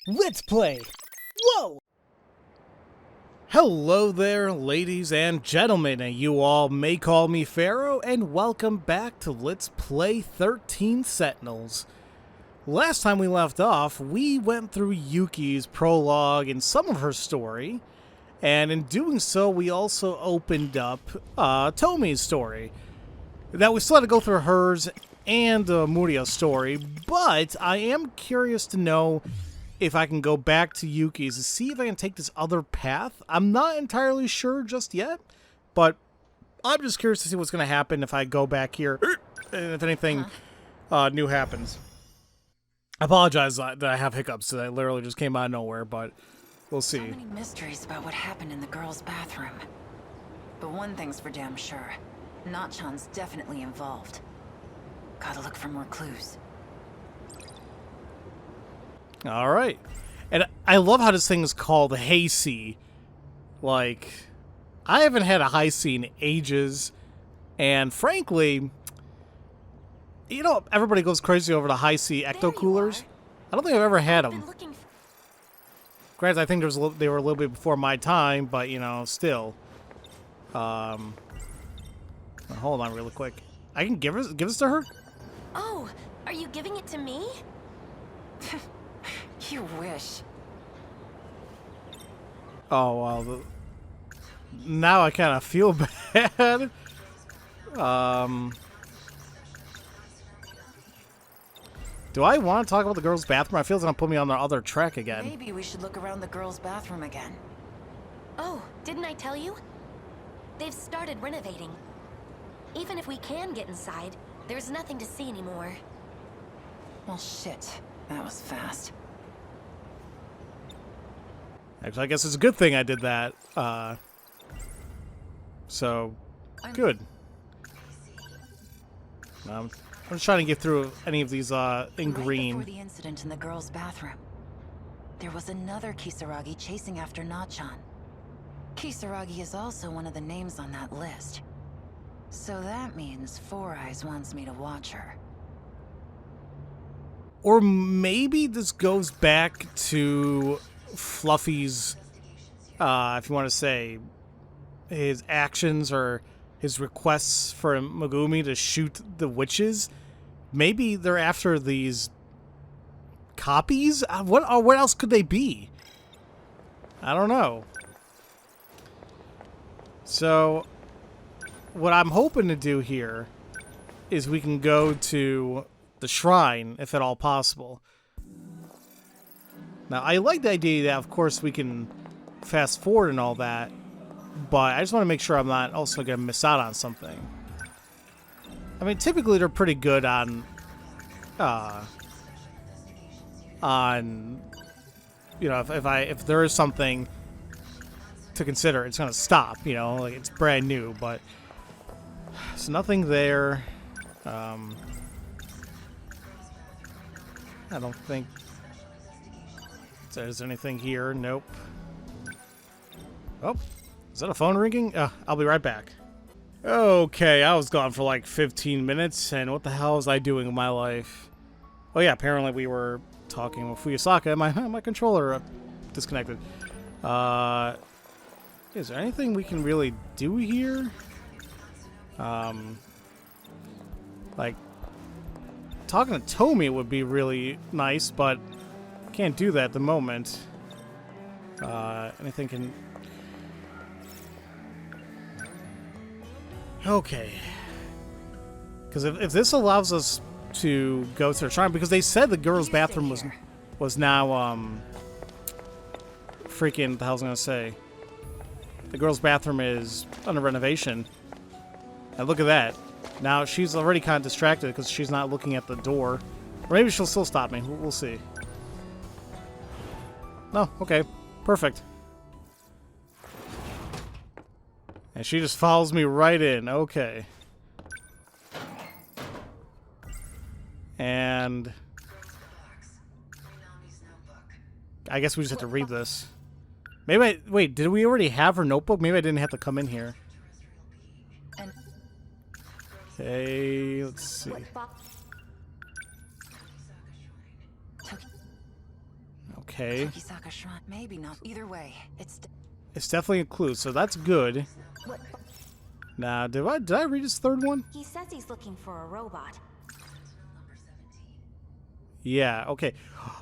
Let's play! Whoa! Hello there, ladies and gentlemen, and you all may call me Pharaoh, and welcome back to Let's Play 13 Sentinels. Last time we left off, we went through Yuki's prologue and some of her story, and in doing so, we also opened up Tomi's story. Now, we still had to go through hers and Muria's story, but I am curious to know if I can go back to Yuki's to see if I can take this other path. I'm not entirely sure just yet, but I'm just curious to see what's going to happen if I go back here, and if anything new happens. I apologize that I have hiccups. That literally just came out of nowhere, but we'll see. So many mysteries about what happened in the girls' bathroom. But one thing's for damn sure. Nachan's definitely involved. Gotta look for more clues. Alright. And I love how this thing is called Hay Sea. Like, I haven't had a high sea in ages. And frankly, you know, everybody goes crazy over the high sea ecto coolers. I don't think I've ever had them. Granted, I think they were a little bit before my time, but you know, still. Hold on, really quick. I can give this to her. Oh, are you giving it to me? You wish. Oh well. Now I kind of feel bad. Do I want to talk about the girls' bathroom? I feel it's gonna put me on the other track again. Maybe we should look around the girls' bathroom again. Oh, didn't I tell you? They've started renovating. Even if we can get inside, there's nothing to see anymore. Well, shit. That was fast. Actually, I guess it's a good thing I did that. So, good. I'm just trying to get through any of these in green. Right before the incident in the girls' bathroom, there was another Kisaragi chasing after Nachan. Kisaragi is also one of the names on that list. So that means Four Eyes wants me to watch her. Or maybe this goes back to Fluffy's, if you want to say, his actions or his requests for Megumi to shoot the witches. Maybe they're after these copies? What else could they be? I don't know. So, what I'm hoping to do here is we can go to the shrine, if at all possible. Now, I like the idea that, of course, we can fast forward and all that, but I just want to make sure I'm not also going to miss out on something. I mean, typically they're pretty good on, you know, if there is something to consider, it's going to stop, you know, like it's brand new, but there's nothing there. I don't think there's anything here. Nope. Oh, is that a phone ringing? I'll be right back. Okay, I was gone for like 15 minutes, and what the hell was I doing in my life? Oh yeah, apparently we were talking with Fuyusaka, and my controller disconnected. Is there anything we can really do here? Like, talking to Tomi would be really nice, but can't do that at the moment. Anything can... Okay. Because if this allows us to go to the shrine, because they said the girls' bathroom was now, freaking, what the hell's I gonna say? The girls' bathroom is under renovation. And look at that. Now, she's already kind of distracted because she's not looking at the door. Or maybe she'll still stop me. We'll see. No, okay. Perfect. And she just follows me right in. Okay. And I guess we just have to read this. Maybe wait, did we already have her notebook? Maybe I didn't have to come in here. Okay, let's see. Okay. Tokisaka Shrine. Maybe not. Either way, it's definitely a clue, so that's good. What? Now, did I read his third one? He says he's looking for a robot. Yeah, okay.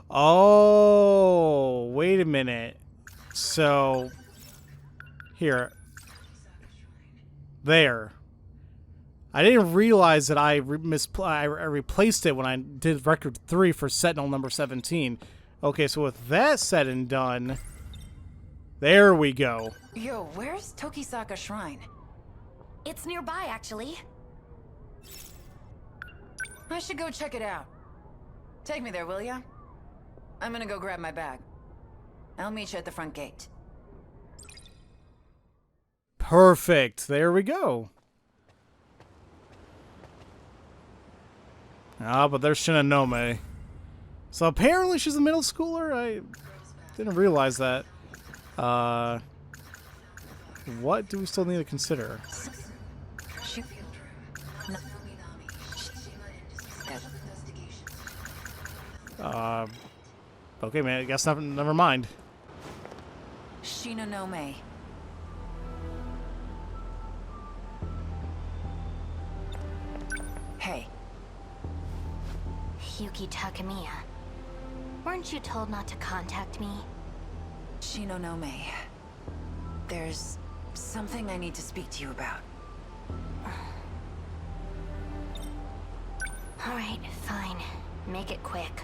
Oh, wait a minute. So, here. There. I didn't realize that I replaced it when I did record 3 for Sentinel number 17. Okay, so with that said and done, there we go. Yo, where's Tokisaka Shrine? It's nearby, actually. I should go check it out. Take me there, will ya? I'm gonna go grab my bag. I'll meet you at the front gate. Perfect. There we go. Ah, but there's Shinonome. So apparently she's a middle schooler? I didn't realize that. What do we still need to consider? Okay, man, I guess never mind. Shinonome. Hey. Yuki Takamiya. Weren't you told not to contact me? Shinonome. There's something I need to speak to you about. Alright, fine. Make it quick.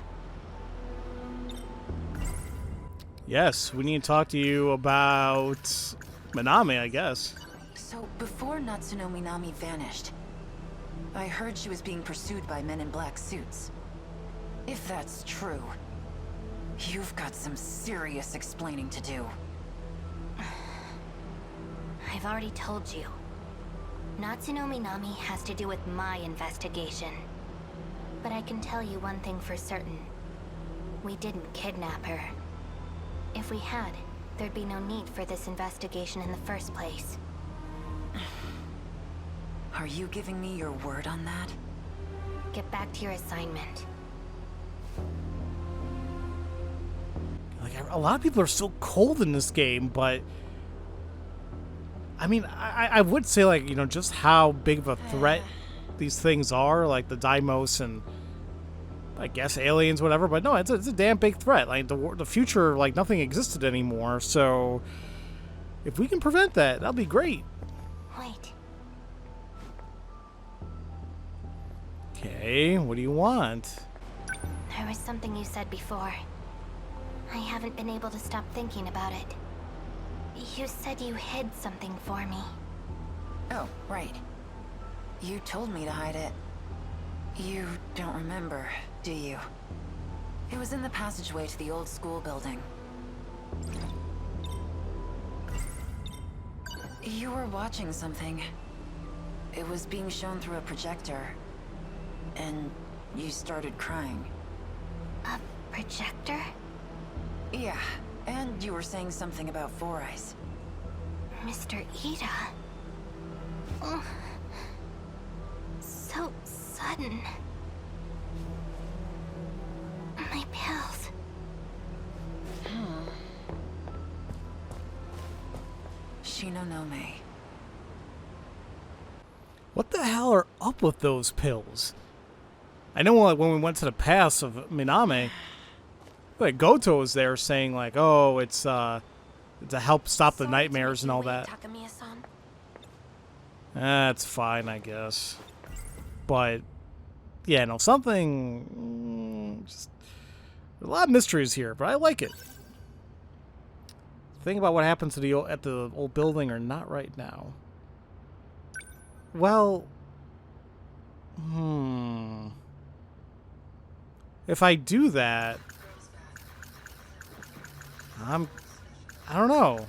Yes, we need to talk to you about Minami, I guess. So, before Natsuno Minami vanished, I heard she was being pursued by men in black suits. If that's true, you've got some serious explaining to do. I've already told you. Natsuno Minami has to do with my investigation. But I can tell you one thing for certain. We didn't kidnap her. If we had, there'd be no need for this investigation in the first place. Are you giving me your word on that? Get back to your assignment. Like, a lot of people are so cold in this game, but I mean, I would say, like, you know, just how big of a threat these things are, like the Daimos and I guess aliens, whatever. But no, it's a damn big threat. Like the future, like nothing existed anymore. So if we can prevent that, that'll be great. Wait. Okay, what do you want? There was something you said before. I haven't been able to stop thinking about it. You said you hid something for me. Oh, right. You told me to hide it. You don't remember, do you? It was in the passageway to the old school building. You were watching something. It was being shown through a projector. And you started crying. A projector? Yeah, and you were saying something about Four Eyes. Mr. Ida. Oh. So sudden. My pills. Shinonome. What the hell are up with those pills? I know, like, when we went to the pass of Minami, like Goto was there saying, like, oh, it's to help stop the nightmares and all that. Takamiya-san. That's fine, I guess. But yeah, no, something. Just, a lot of mysteries here, but I like it. Think about what happened to the at the old building, or not right now. Well, if I do that, I don't know.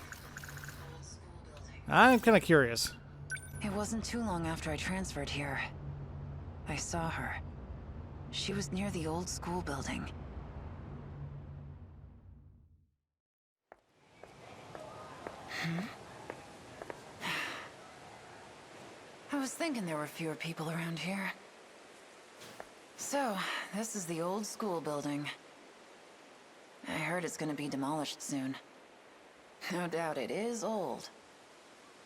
I'm kind of curious. It wasn't too long after I transferred here. I saw her. She was near the old school building. I was thinking there were fewer people around here. So, this is the old school building. I heard it's gonna be demolished soon. No doubt it is old.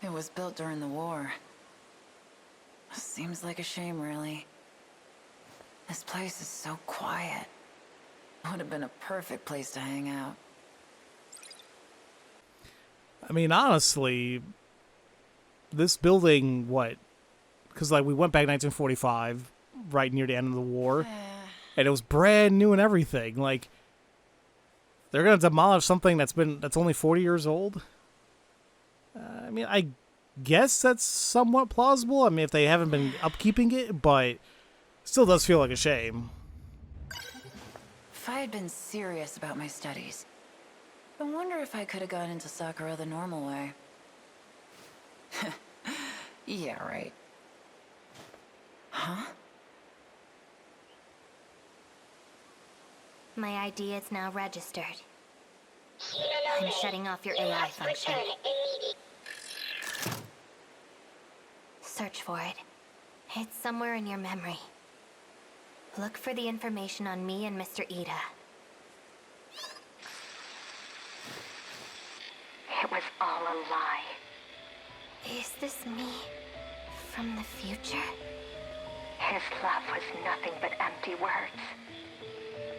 It was built during the war. Seems like a shame, really. This place is so quiet. Would have been a perfect place to hang out. I mean, honestly, this building, what? Because, like, we went back 1945, right near the end of the war, and it was brand new and everything. Like, they're going to demolish something that's only 40 years old? I mean, I guess that's somewhat plausible. I mean, if they haven't been upkeeping it, but still does feel like a shame. If I had been serious about my studies, I wonder if I could have gone into Sakura the normal way. Yeah, right. Huh? My ID is now registered. I'm shutting off your AI function. Search for it. It's somewhere in your memory. Look for the information on me and Mr. Ida. It was all a lie. Is this me from the future? His love was nothing but empty words.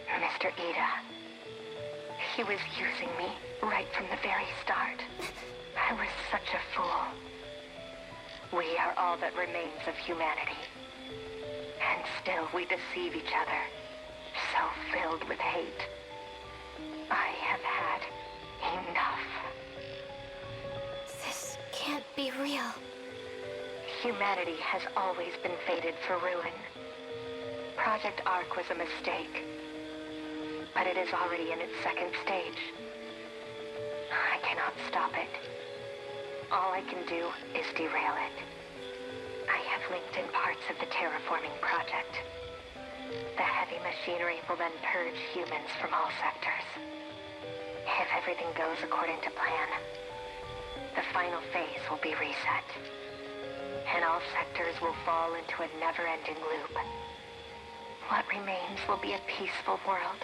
Mr. Ida. He was using me right from the very start. I was such a fool. We are all that remains of humanity. And still we deceive each other, so filled with hate. I have had enough. This can't be real. Humanity has always been fated for ruin. Project Ark was a mistake, but it is already in its second stage. I cannot stop it. All I can do is derail it. I have linked in parts of the terraforming project. The heavy machinery will then purge humans from all sectors. If everything goes according to plan, the final phase will be reset. And all sectors will fall into a never-ending loop. What remains will be a peaceful world.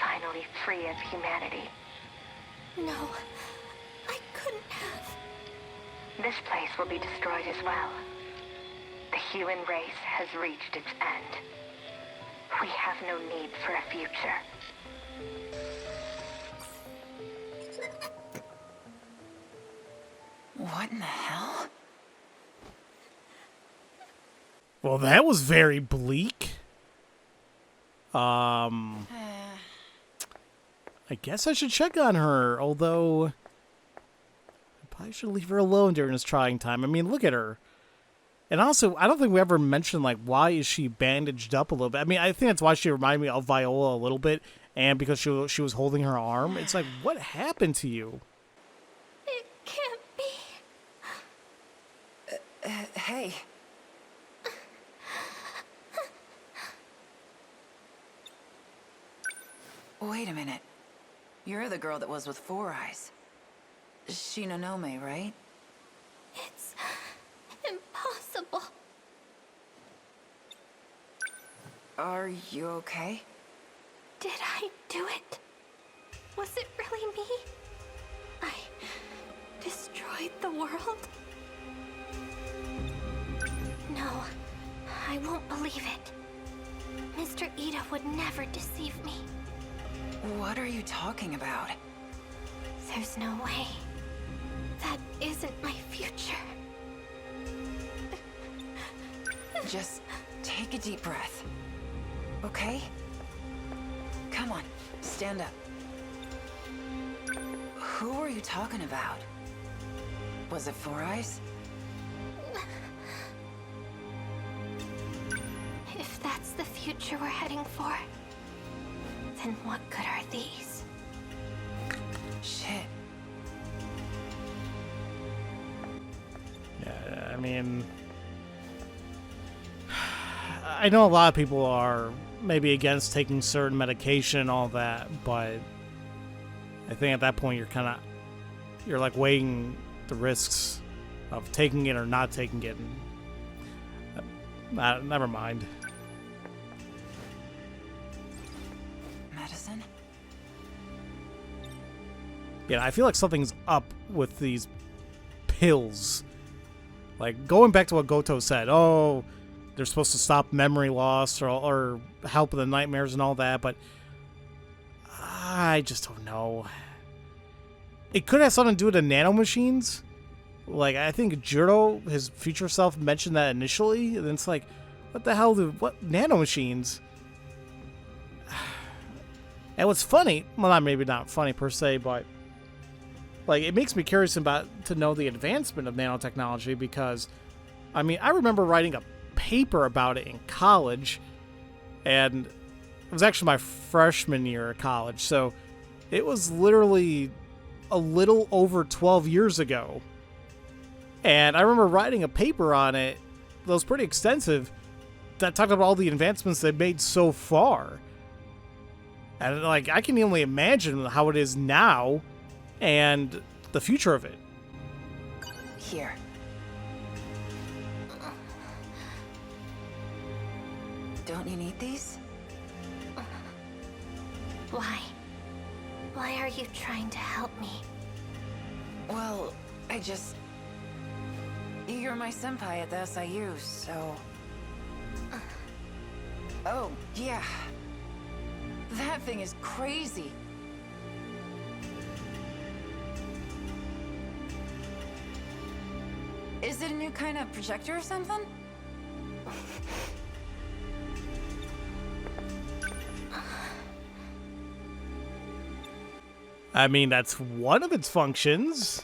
Finally free of humanity. No, I couldn't have. This place will be destroyed as well. The human race has reached its end. We have no need for a future. What in the hell? Well, that was very bleak. I guess I should check on her, although I probably should leave her alone during this trying time. I mean, look at her. And also, I don't think we ever mentioned, like, why is she bandaged up a little bit? I mean, I think that's why she reminded me of Viola a little bit, and because she was holding her arm. It's like, what happened to you? It can't be. Hey. Wait a minute. You're the girl that was with Four Eyes. Shinonome, right? It's impossible. Are you okay? Did I do it? Was it really me? I destroyed the world? No, I won't believe it. Mr. Ida would never deceive me. What are you talking about? There's no way. That isn't my future. Just take a deep breath. Okay? Come on, stand up. Who are you talking about? Was it Four Eyes? If that's the future we're heading for, then what good are these? Shit. Yeah, I mean, I know a lot of people are maybe against taking certain medication and all that, but I think at that point you're like weighing the risks of taking it or not taking it. And, never mind. Medicine? Yeah, I feel like something's up with these pills. Like, going back to what Goto said, oh, they're supposed to stop memory loss or help with the nightmares and all that, but I just don't know. It could have something to do with the nanomachines. Like, I think Jiro, his future self, mentioned that initially, and it's like, what the hell, what nanomachines? And what's funny, well, maybe not funny per se, but like, it makes me curious to know the advancement of nanotechnology, because, I mean, I remember writing a paper about it in college, and it was actually my freshman year of college, so it was literally a little over 12 years ago. And I remember writing a paper on it that was pretty extensive that talked about all the advancements they've made so far. And, like, I can only imagine how it is now and the future of it. Here. Don't you need these? Why? Why are you trying to help me? Well, you're my senpai at the SIU, so... Oh, yeah. That thing is crazy. Is it a new kind of projector or something? I mean, that's one of its functions.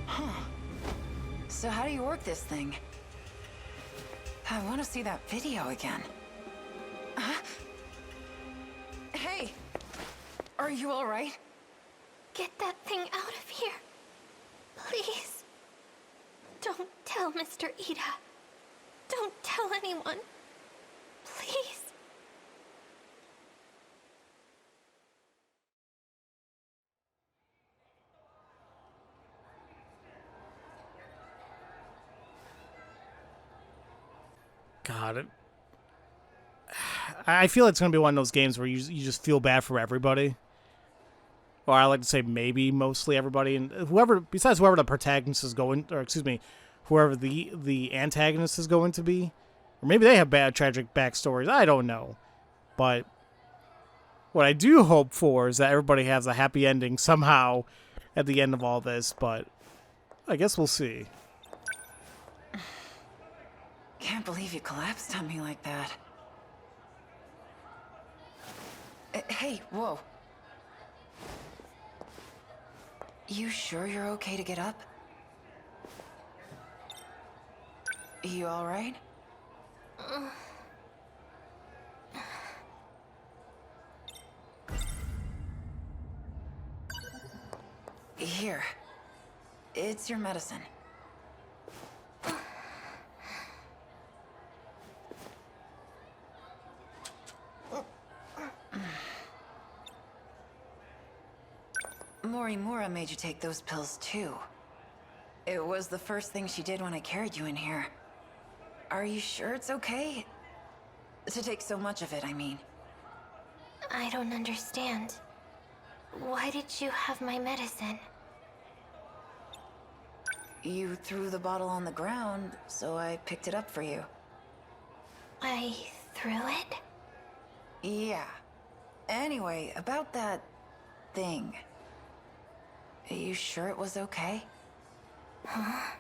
Huh. So how do you work this thing? I want to see that video again. Hey! Are you alright? Get that thing out of here. Please. Don't tell Mr. Ida. Don't tell anyone. Please. God, I feel it's going to be one of those games where you just feel bad for everybody. Or I like to say maybe mostly everybody. And besides whoever the protagonist is going, or excuse me, whoever the antagonist is going to be. Or maybe they have bad, tragic backstories. I don't know. But what I do hope for is that everybody has a happy ending somehow at the end of all this. But I guess we'll see. Can't believe you collapsed on me like that. Hey, whoa. You sure you're okay to get up? You alright? Here. It's your medicine. Morimura made you take those pills too. It was the first thing she did when I carried you in here. Are you sure it's okay? To take so much of it, I mean. I don't understand. Why did you have my medicine? You threw the bottle on the ground, so I picked it up for you. I threw it? Yeah. Anyway, about that thing. Are you sure it was okay? Huh?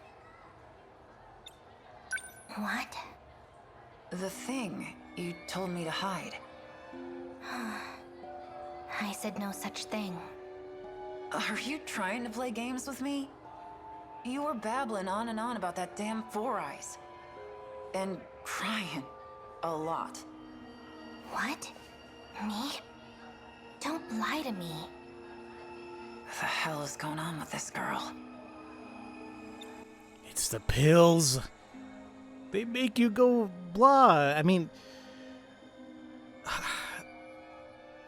What? The thing you told me to hide. I said no such thing. Are you trying to play games with me? You were babbling on and on about that damn Four Eyes. And crying. A lot. What? Me? Don't lie to me. The hell is going on with this girl? It's the pills. They make you go blah. I mean,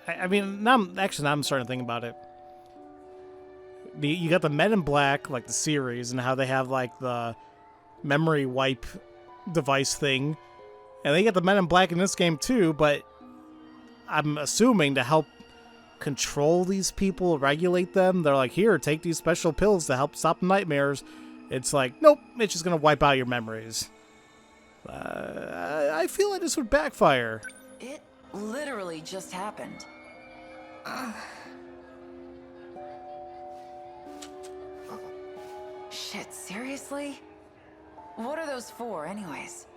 now I'm starting to think about it. You got the Men in Black, like the series, and how they have like the memory wipe device thing, and they got the Men in Black in this game too. But I'm assuming to help control these people, regulate them. They're like, here, take these special pills to help stop nightmares. It's like, nope, it's just gonna wipe out your memories. I feel like this would backfire. It literally just happened. Shit, seriously? What are those for, anyways?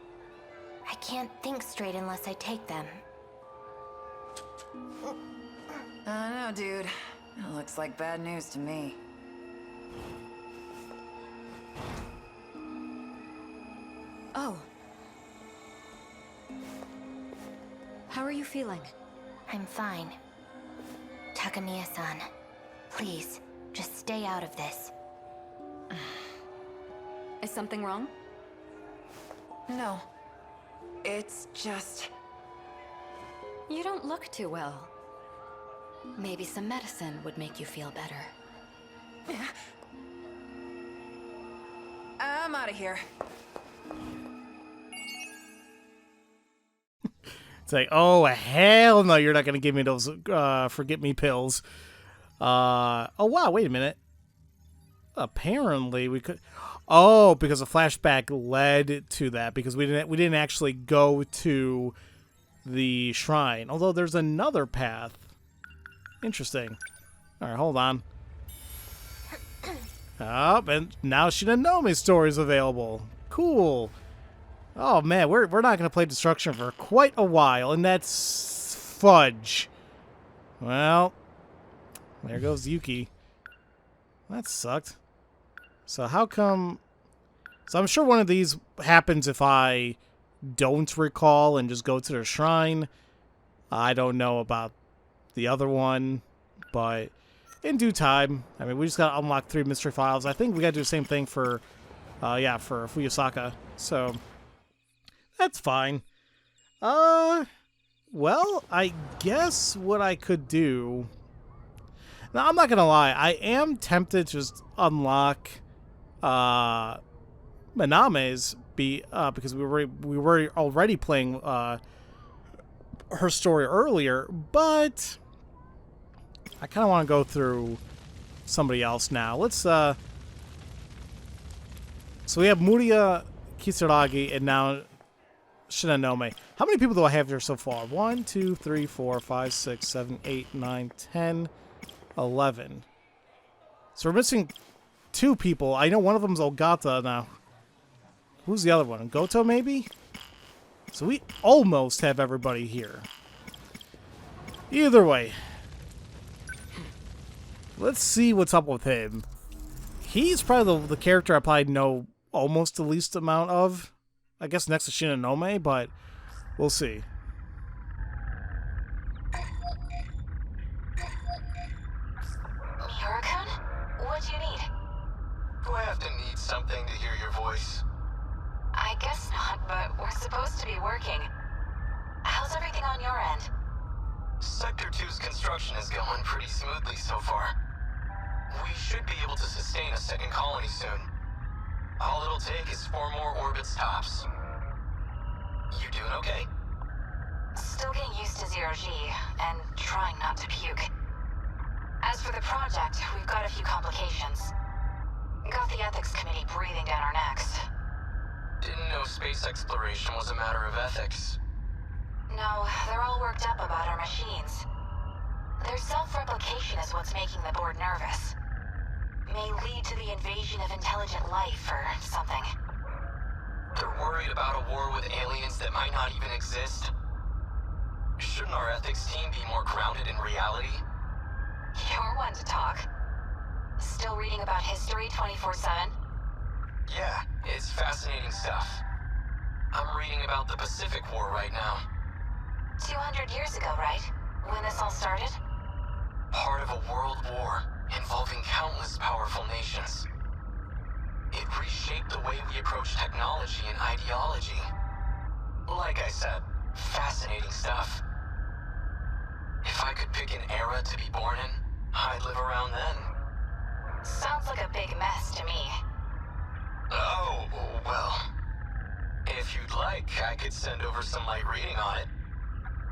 I can't think straight unless I take them. I don't know, dude. It looks like bad news to me. Oh. How are you feeling? I'm fine. Takamiya-san, please, just stay out of this. Is something wrong? No. It's just... You don't look too well. Maybe some medicine would make you feel better. I'm out of here. It's like, oh, hell no, you're not going to give me those forget-me pills. Oh, wow, wait a minute. Apparently, we could... Oh, because a flashback led to that, because we didn't actually go to the shrine. Although there's another path. Interesting. All right, hold on. Oh, and now Shinanomi's story is available. Cool. Oh man, we're not gonna play Destruction for quite a while, and that's fudge. Well, there goes Yuki. That sucked. So how come... So I'm sure one of these happens if I don't recall and just go to the shrine. I don't know about the other one, but in due time. I mean, we just gotta unlock 3 mystery files. I think we gotta do the same thing for, yeah, for Fuyusaka. So that's fine. Well, I guess what I could do... Now, I'm not gonna lie. I am tempted to just unlock Miname's because we were already playing her story earlier, but I kind of want to go through somebody else now. Let's so we have Muriya, Kisaragi, and now Shinonome. How many people do I have here so far? 1, 2, 3, 4, 5, 6, 7, 8, 9, 10, 11. So we're missing 2 people. I know one of them's Ogata now. Who's the other one? Goto, maybe? So we almost have everybody here. Either way. Let's see what's up with him. He's probably the character I probably know almost the least amount of. I guess next to Shinonome, but we'll see. Yura-kun? What do you need? Do I have to need something to hear your voice? I guess not, but we're supposed to be working. How's everything on your end? Sector 2's construction is going pretty smoothly so far. We should be able to sustain a second colony soon. All it'll take is 4 more orbit stops. You doing okay? Still getting used to zero-G, and trying not to puke. As for the project, we've got a few complications. Got the ethics committee breathing down our necks. Didn't know space exploration was a matter of ethics. No, they're all worked up about our machines. Their self-replication is what's making the board nervous. May lead to the invasion of intelligent life or something. They're worried about a war with aliens that might not even exist. Shouldn't our ethics team be more grounded in reality? You're one to talk. Still reading about history 24/7? Yeah, it's fascinating stuff. I'm reading about the Pacific War right now. 200 years ago, right? When this all started? Part of a world war involving countless powerful nations. It reshaped the way we approach technology and ideology. Like I said, fascinating stuff. If I could pick an era to be born in, I'd live around then. Sounds like a big mess to me. Oh, well. If you'd like, I could send over some light reading on it.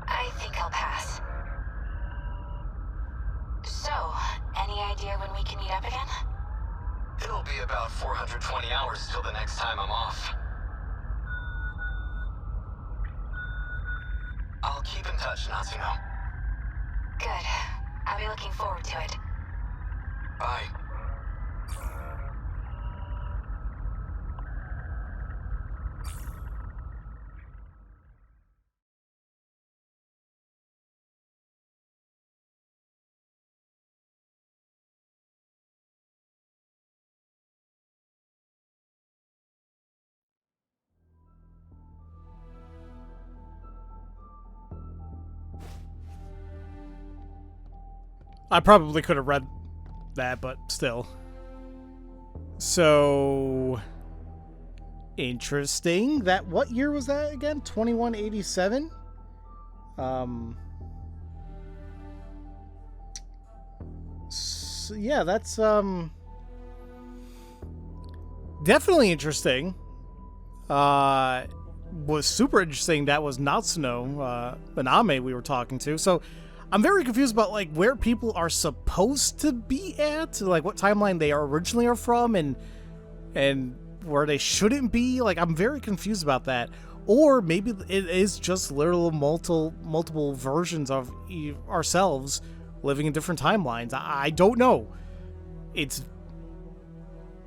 I think I'll pass. idea when we can meet up again? It'll be about 420 hours till the next time I'm off. I'll keep in touch, Natsuno. Good. I'll be looking forward to it. Bye. I probably could have read that, but still. So interesting. That what year was that again? 2187. So yeah, that's definitely interesting. Was super interesting. That was Natsuno, Miname we were talking to. So I'm very confused about like where people are supposed to be at, like what timeline they originally are from, and where they shouldn't be. Like I'm very confused about that. Or maybe it is just literal multiple versions of ourselves living in different timelines. I don't know. It's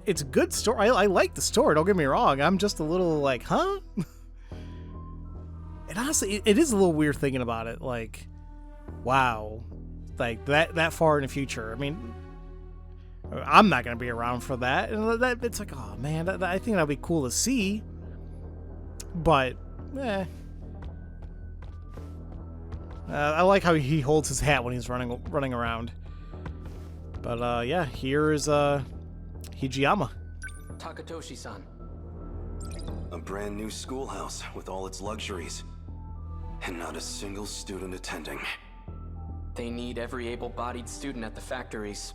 a good story. I like the story. Don't get me wrong. I'm just a little like, huh? And honestly, it is a little weird thinking about it. Like, wow, like that far in the future. I mean, I'm not gonna be around for that, and it's like, oh man, I think that'd be cool to see. But, I like how he holds his hat when he's running around. But yeah, here is Hijiyama. Takatoshi-san. A brand new schoolhouse with all its luxuries, and not a single student attending. They need every able-bodied student at the factories.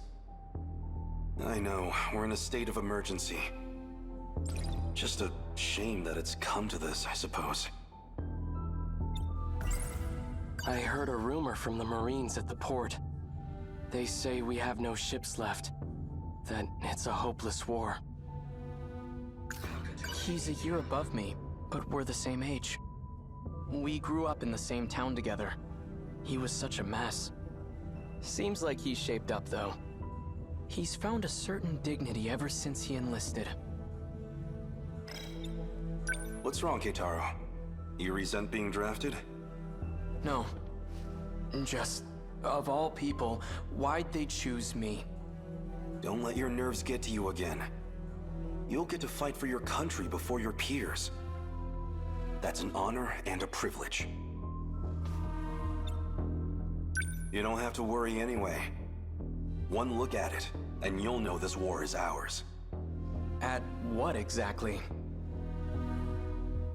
I know, we're in a state of emergency. Just a shame that it's come to this, I suppose. I heard a rumor from the Marines at the port. They say we have no ships left. That it's a hopeless war. He's a year above me, but we're the same age. We grew up in the same town together. He was such a mess. Seems like he's shaped up, though. He's found a certain dignity ever since he enlisted. What's wrong, Keitaro? You resent being drafted? No. Just, of all people, why'd they choose me? Don't let your nerves get to you again. You'll get to fight for your country before your peers. That's an honor and a privilege. You don't have to worry anyway. One look at it, and you'll know this war is ours. At what exactly?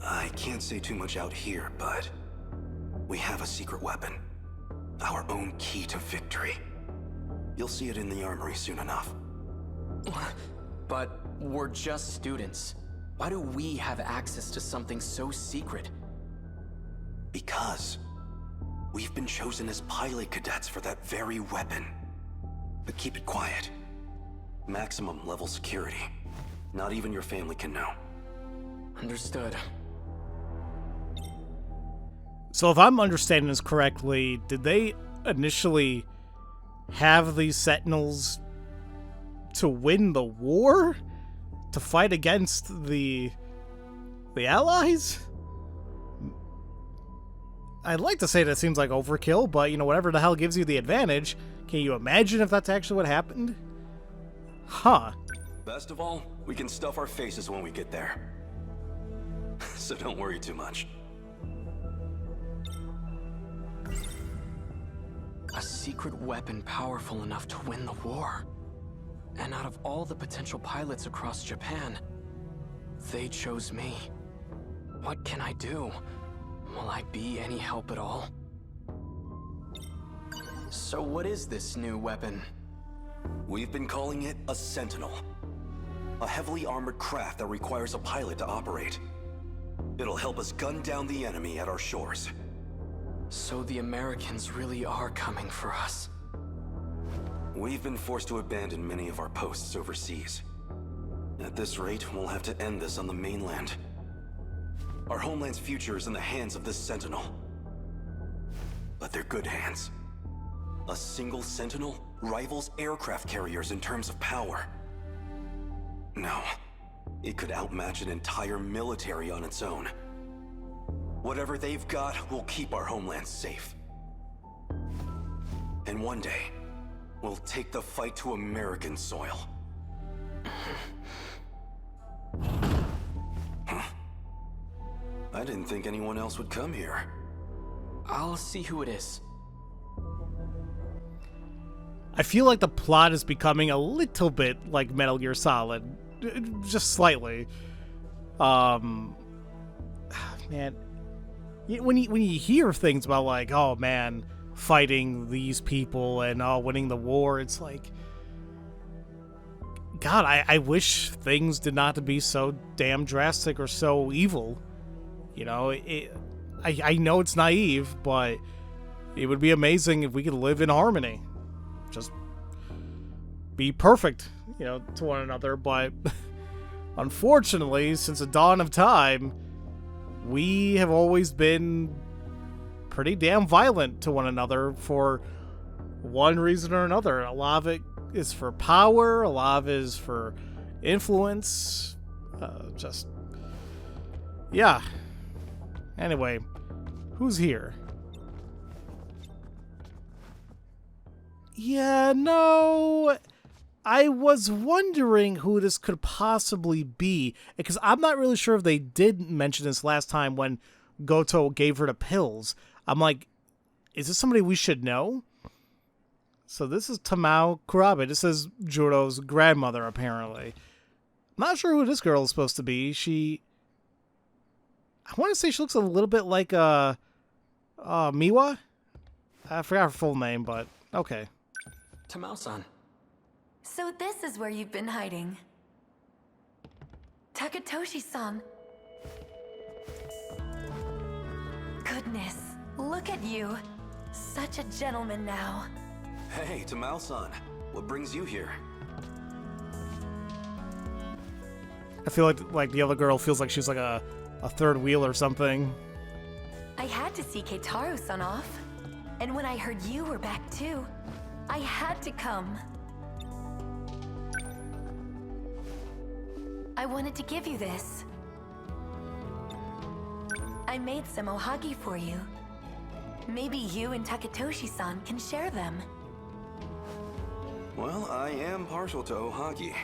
I can't say too much out here, but we have a secret weapon. Our own key to victory. You'll see it in the armory soon enough. But we're just students. Why do we have access to something so secret? Because we've been chosen as pilot cadets for that very weapon. But keep it quiet. Maximum level security. Not even your family can know. Understood. So if I'm understanding this correctly, did they initially have these Sentinels to win the war? To fight against the Allies? I'd like to say that seems like overkill, but, you know, whatever the hell gives you the advantage. Can you imagine if that's actually what happened? Huh. Best of all, we can stuff our faces when we get there. So don't worry too much. A secret weapon powerful enough to win the war. And out of all the potential pilots across Japan, they chose me. What can I do? Will I be any help at all? So what is this new weapon? We've been calling it a Sentinel. A heavily armored craft that requires a pilot to operate. It'll help us gun down the enemy at our shores. So the Americans really are coming for us. We've been forced to abandon many of our posts overseas. At this rate, we'll have to end this on the mainland. Our homeland's future is in the hands of this Sentinel. But they're good hands. A single Sentinel rivals aircraft carriers in terms of power. No, it could outmatch an entire military on its own. Whatever they've got will keep our homeland safe. And one day, we'll take the fight to American soil. Huh? I didn't think anyone else would come here. I'll see who it is. I feel like the plot is becoming a little bit like Metal Gear Solid. Just slightly. Man, when you hear things about like, oh man, fighting these people and winning the war, it's like, God, I wish things did not have to be so damn drastic or so evil. You know, I know it's naive, but it would be amazing if we could live in harmony. Just be perfect, you know, to one another. But unfortunately, since the dawn of time, we have always been pretty damn violent to one another for one reason or another. A lot of it is for power, a lot of it is for influence. Yeah. Anyway, who's here? Yeah, no, I was wondering who this could possibly be, because I'm not really sure if they did mention this last time when Goto gave her the pills. I'm like, is this somebody we should know? So this is Tamao Kurabe. This is Juro's grandmother, apparently. I'm not sure who this girl is supposed to be. I want to say she looks a little bit like Miwa? I forgot her full name, but okay. Tamao-san. So this is where you've been hiding. Takatoshi-san. Goodness, look at you. Such a gentleman now. Hey, Tamao-san. What brings you here? I feel like the other girl feels like she's like a third wheel or something. I had to see Keitaro-san off. And when I heard you were back too, I had to come. I wanted to give you this. I made some ohagi for you. Maybe you and Takatoshi-san can share them. Well, I am partial to ohagi.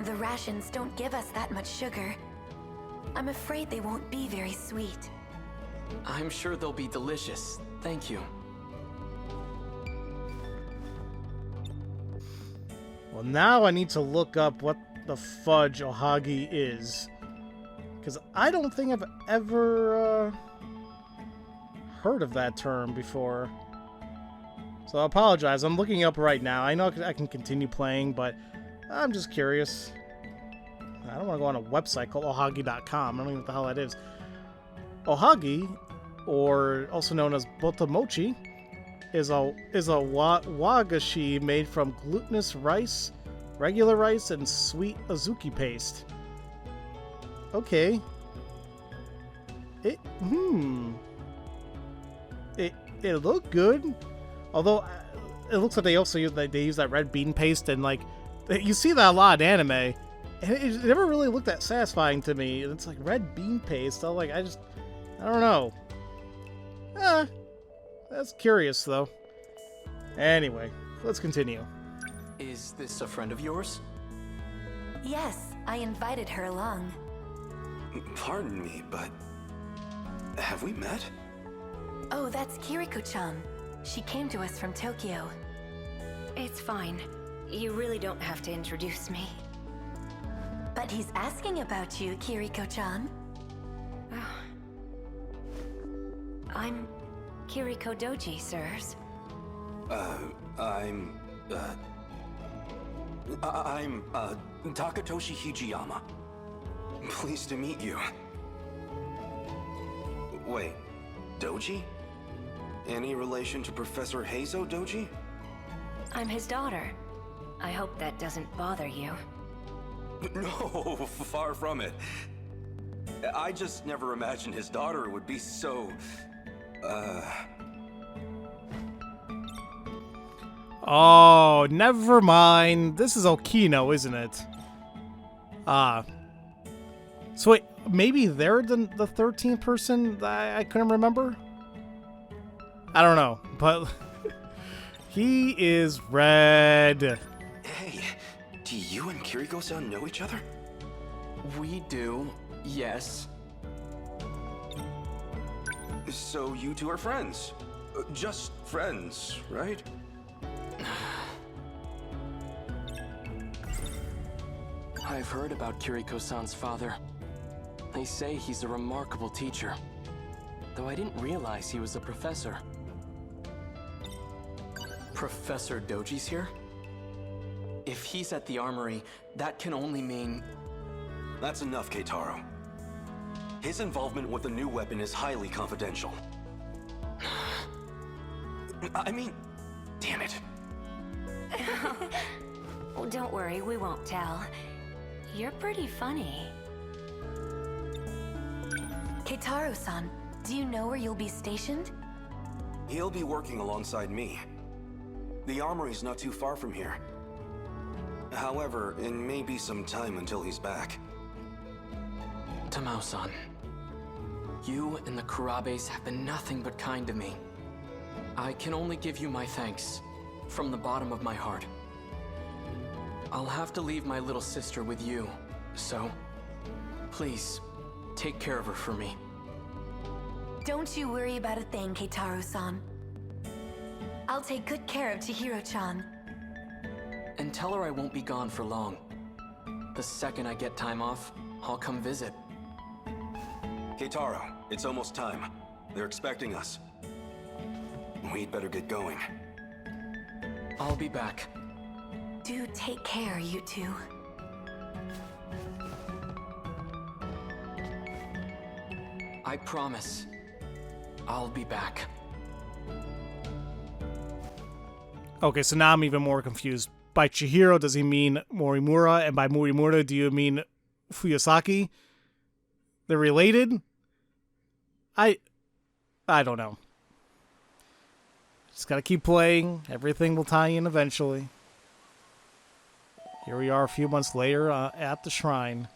The rations don't give us that much sugar. I'm afraid they won't be very sweet. I'm sure they'll be delicious. Thank you. Well, now I need to look up what the fudge ohagi is, because I don't think I've ever heard of that term before. So I apologize. I'm looking up right now. I know I can continue playing, but I'm just curious. I don't want to go on a website called ohagi.com. I don't even know what the hell that is. Ohagi, or also known as botamochi, is a wagashi made from glutinous rice, regular rice, and sweet azuki paste. Okay. It looked good, although it looks like they also use that red bean paste, and like you see that a lot in anime, and it never really looked that satisfying to me. It's like red bean paste. I don't know. That's curious though. Anyway, let's continue. Is this a friend of yours? Yes, I invited her along. Pardon me, but have we met? Oh, that's Kiriko-chan. She came to us from Tokyo. It's fine. You really don't have to introduce me. But he's asking about you, Kiriko-chan. I'm Kiriko Doji, sirs. I'm Takatoshi Hijiyama. Pleased to meet you. Wait, Doji? Any relation to Professor Heizo Doji? I'm his daughter. I hope that doesn't bother you. No, far from it. I just never imagined his daughter would be so... Oh, never mind. This is Okino, isn't it? So wait, maybe they're the 13th person that I couldn't remember? I don't know, but he is red. Hey, do you and Kiriko-san know each other? We do, yes. So you two are friends. Just friends, right? I've heard about Kiriko-san's father. They say he's a remarkable teacher, though I didn't realize he was a professor. Professor Doji's here? If he's at the armory, that can only mean... That's enough, Keitaro. His involvement with the new weapon is highly confidential. I mean, damn it. Oh, don't worry, we won't tell. You're pretty funny. Keitaro-san, do you know where you'll be stationed? He'll be working alongside me. The armory's not too far from here. However, it may be some time until he's back. Tamao-san, you and the Kurabes have been nothing but kind to me. I can only give you my thanks, from the bottom of my heart. I'll have to leave my little sister with you, so please, take care of her for me. Don't you worry about a thing, Keitaro-san. I'll take good care of Chihiro-chan. And tell her I won't be gone for long. The second I get time off, I'll come visit. Keitaro, it's almost time. They're expecting us. We'd better get going. I'll be back. Do take care, you two. I promise. I'll be back. Okay, so now I'm even more confused. By Chihiro, does he mean Morimura? And by Morimura, do you mean Fuyosaki? They're related? I don't know. Just gotta keep playing. Everything will tie in eventually. Here we are a few months later at the shrine.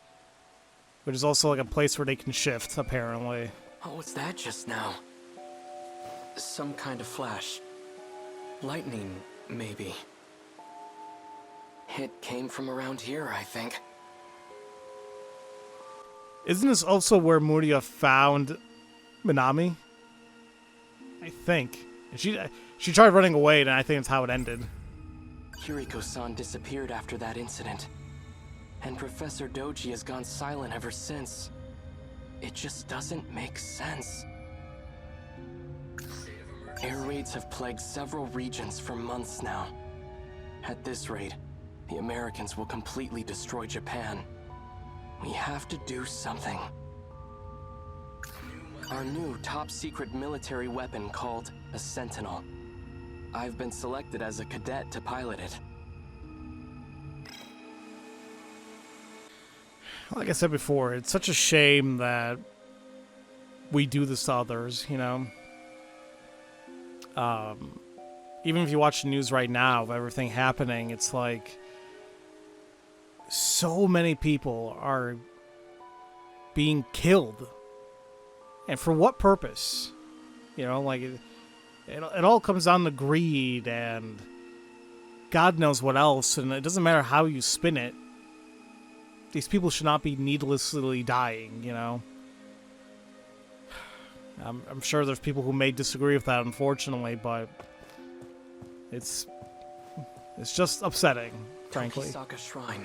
Which is also like a place where they can shift, apparently. What was that just now? Some kind of flash. Lightning, maybe. It came from around here, I think. Isn't this also where Muria found Minami? I think. She tried running away, and I think that's how it ended. Kiriko-san disappeared after that incident. And Professor Doji has gone silent ever since. It just doesn't make sense. Air raids have plagued several regions for months now. At this rate, the Americans will completely destroy Japan. We have to do something. Our new top-secret military weapon called a Sentinel. I've been selected as a cadet to pilot it. Like I said before, it's such a shame that we do this to others, you know? Even if you watch the news right now of everything happening, it's like so many people are being killed. And for what purpose? You know, like it all comes down to greed and God knows what else, and it doesn't matter how you spin it. These people should not be needlessly dying, you know? I'm sure there's people who may disagree with that, unfortunately, but it's just upsetting, frankly. Tokisaka Shrine.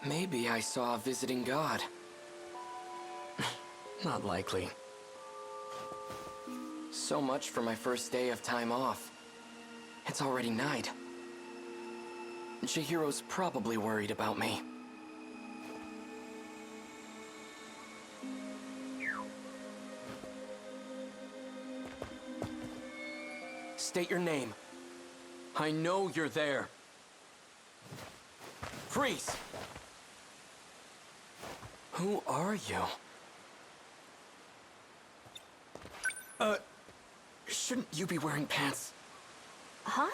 Maybe I saw a visiting god. Not likely. So much for my first day of time off. It's already night. Chihiro's probably worried about me. State your name. I know you're there. Freeze! Who are you? Shouldn't you be wearing pants? Huh?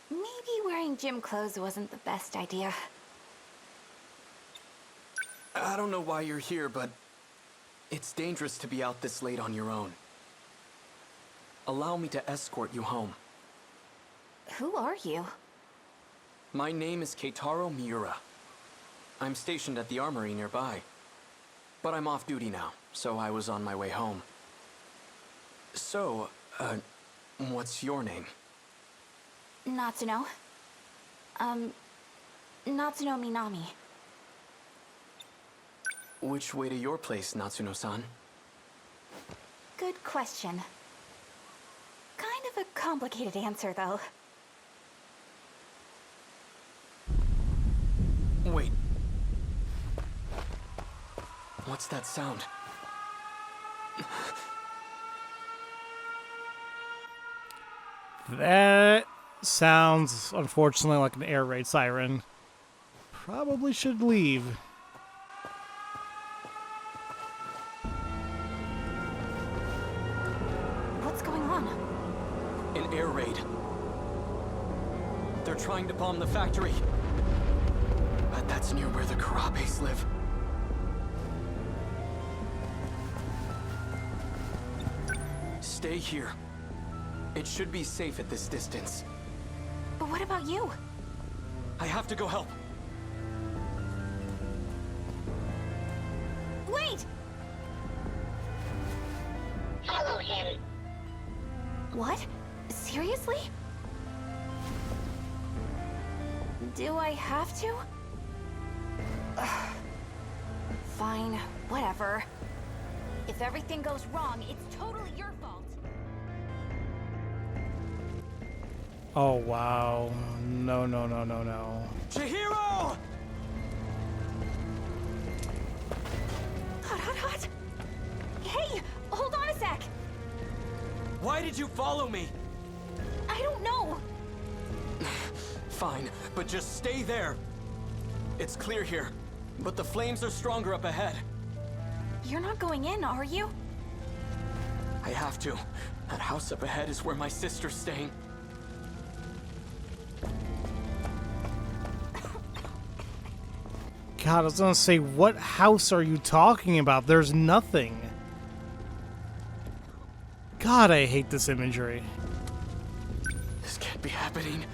Maybe wearing gym clothes wasn't the best idea. I don't know why you're here, but it's dangerous to be out this late on your own. Allow me to escort you home. Who are you? My name is Keitaro Miura. I'm stationed at the armory nearby. But I'm off duty now, so I was on my way home. So, what's your name? Natsuno. Natsuno Minami. Which way to your place, Natsuno-san? Good question. Kind of a complicated answer, though. Wait. What's that sound? That sounds, unfortunately, like an air raid siren. Probably should leave. What's going on? An air raid. They're trying to bomb the factory. But that's near where the Karabes live. Stay here. It should be safe at this distance. But what about you? I have to go help. Wait! Follow him. What? Seriously? Do I have to? Ugh. Fine, whatever. If everything goes wrong, it's totally your fault. Oh, wow. No, no, no, no, no. Chihiro! Hot, hot, hot! Hey, hold on a sec! Why did you follow me? I don't know! Fine, but just stay there. It's clear here, but the flames are stronger up ahead. You're not going in, are you? I have to. That house up ahead is where my sister's staying. God, I was gonna say, what house are you talking about? There's nothing. God, I hate this imagery. This can't be happening.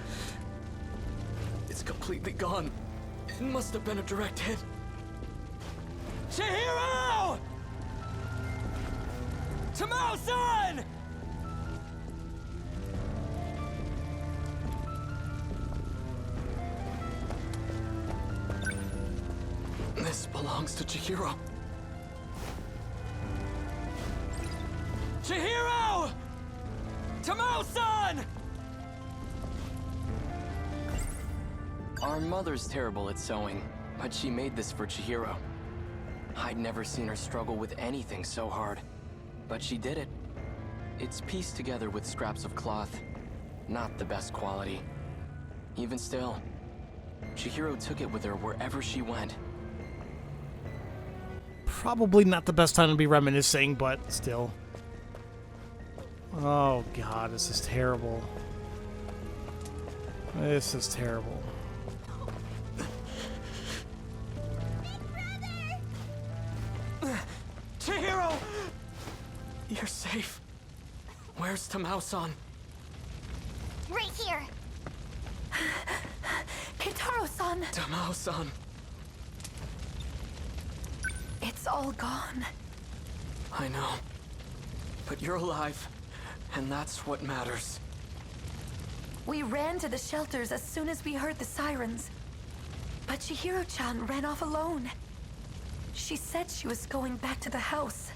It's completely gone. It must have been a direct hit. Chihiro! Tamao-san! This belongs to Chihiro. Chihiro! Tamao-san! Our mother's terrible at sewing, but she made this for Chihiro. I'd never seen her struggle with anything so hard, but she did it. It's pieced together with scraps of cloth, not the best quality. Even still, Chihiro took it with her wherever she went. Probably not the best time to be reminiscing, but still. Oh God, this is terrible. This is terrible. Chihiro! You're safe. Where's Tamao-san? Right here! Keitaro-san! Tamao-san. It's all gone. I know. But you're alive, and that's what matters. We ran to the shelters as soon as we heard the sirens. But Chihiro-chan ran off alone. She said she was going back to the house.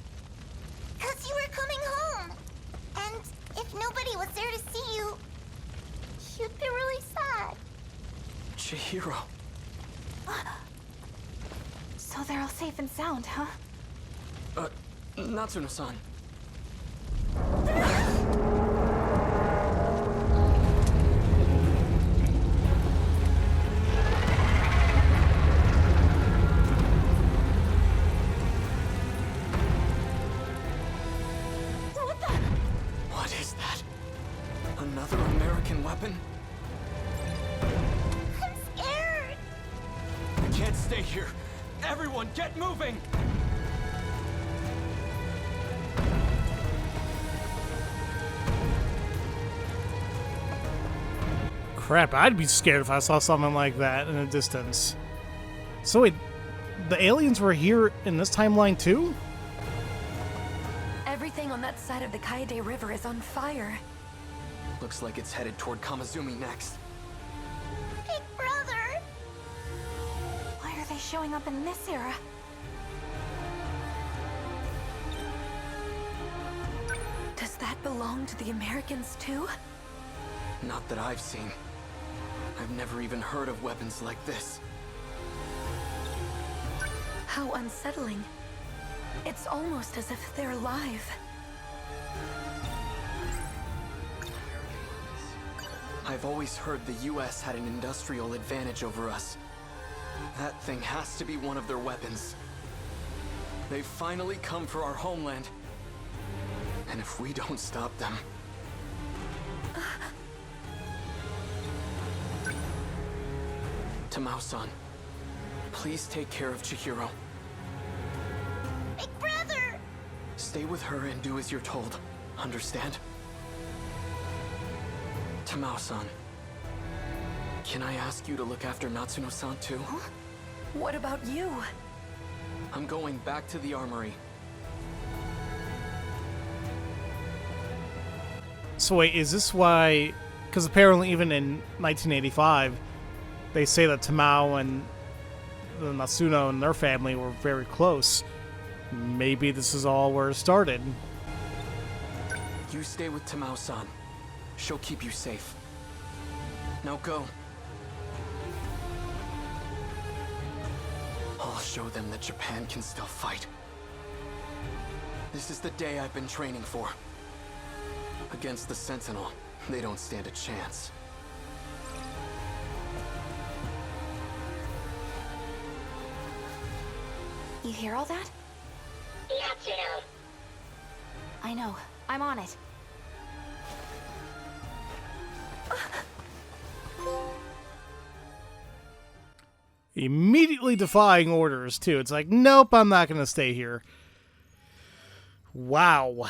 'Cause you were coming home. And if nobody was there to see you, you'd be really sad. Chihiro. So they're all safe and sound, huh? Natsuno-san. Another American weapon? I'm scared. I can't stay here. Everyone, get moving! Crap, I'd be scared if I saw something like that in a distance. So wait, the aliens were here in this timeline too? Everything on that side of the Kaide River is on fire. Looks like it's headed toward Kamizumi next. Big brother. Why are they showing up in this era? Does that belong to the Americans too? Not that I've seen. I've never even heard of weapons like this. How unsettling. It's almost as if they're alive. I've always heard the US had an industrial advantage over us. That thing has to be one of their weapons. They've finally come for our homeland. And if we don't stop them... Tamao-san, please take care of Chihiro. Big brother. Stay with her and do as you're told. Understand? Tamao-san, can I ask you to look after Natsuno-san too? What about you? I'm going back to the armory. So wait, is this why... Because apparently even in 1985, they say that Tamao and the Natsuno and their family were very close. Maybe this is all where it started. You stay with Tamao-san. She'll keep you safe. Now go. I'll show them that Japan can still fight. This is the day I've been training for. Against the Sentinel, they don't stand a chance. You hear all that? Natsuno. I know. I'm on it. Immediately defying orders, too. It's like, nope, I'm not going to stay here. Wow.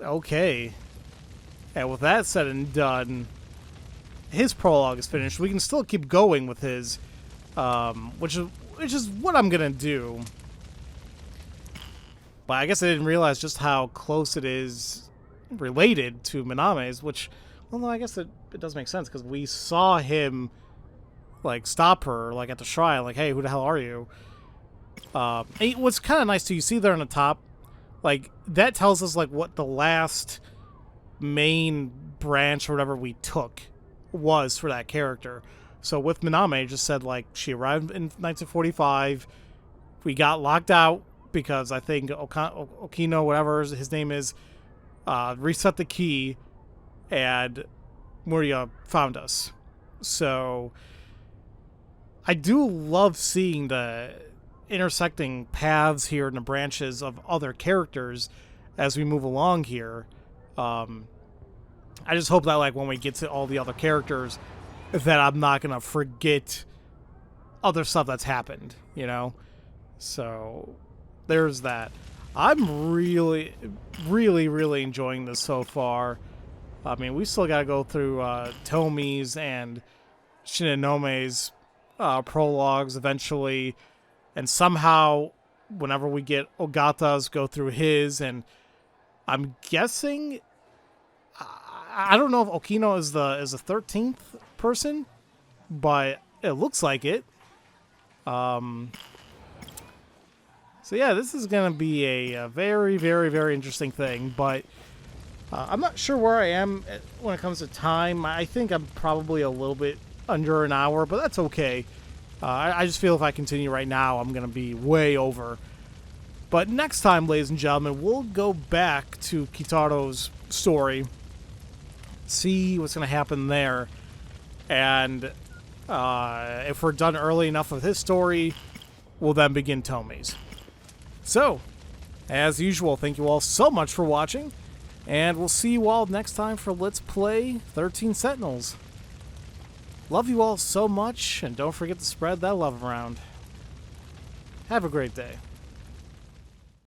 Okay. And with that said and done, his prologue is finished. We can still keep going with his, which is what I'm going to do. But I guess I didn't realize just how close it is related to Miname's, which, well, no, I guess it does make sense, because we saw him, like, stop her, like, at the shrine, like, hey, who the hell are you? And what's kind of nice, too, you see there on the top, like, that tells us, like, what the last main branch or whatever we took was for that character. So with Miname, it just said, like, she arrived in 1945, we got locked out, because I think Okino, whatever his name is, reset the key, and Muria found us. So I do love seeing the intersecting paths here and the branches of other characters as we move along here. I just hope that, like, when we get to all the other characters, that I'm not gonna forget other stuff that's happened, you know? So there's that. I'm really, really, really enjoying this so far. I mean, we still gotta go through Tomi's and Shininome's prologues eventually, and somehow, whenever we get Ogata's, go through his, and I'm guessing, I don't know if Okino is the 13th person, but it looks like it. So yeah, this is going to be a very, very, very interesting thing, but I'm not sure where I am when it comes to time. I think I'm probably a little bit under an hour, but that's okay. I just feel if I continue right now, I'm going to be way over. But next time, ladies and gentlemen, we'll go back to Kitaro's story, see what's going to happen there, and if we're done early enough with his story, we'll then begin Tomi's. So, as usual, thank you all so much for watching. And we'll see you all next time for Let's Play 13 Sentinels. Love you all so much, and don't forget to spread that love around. Have a great day.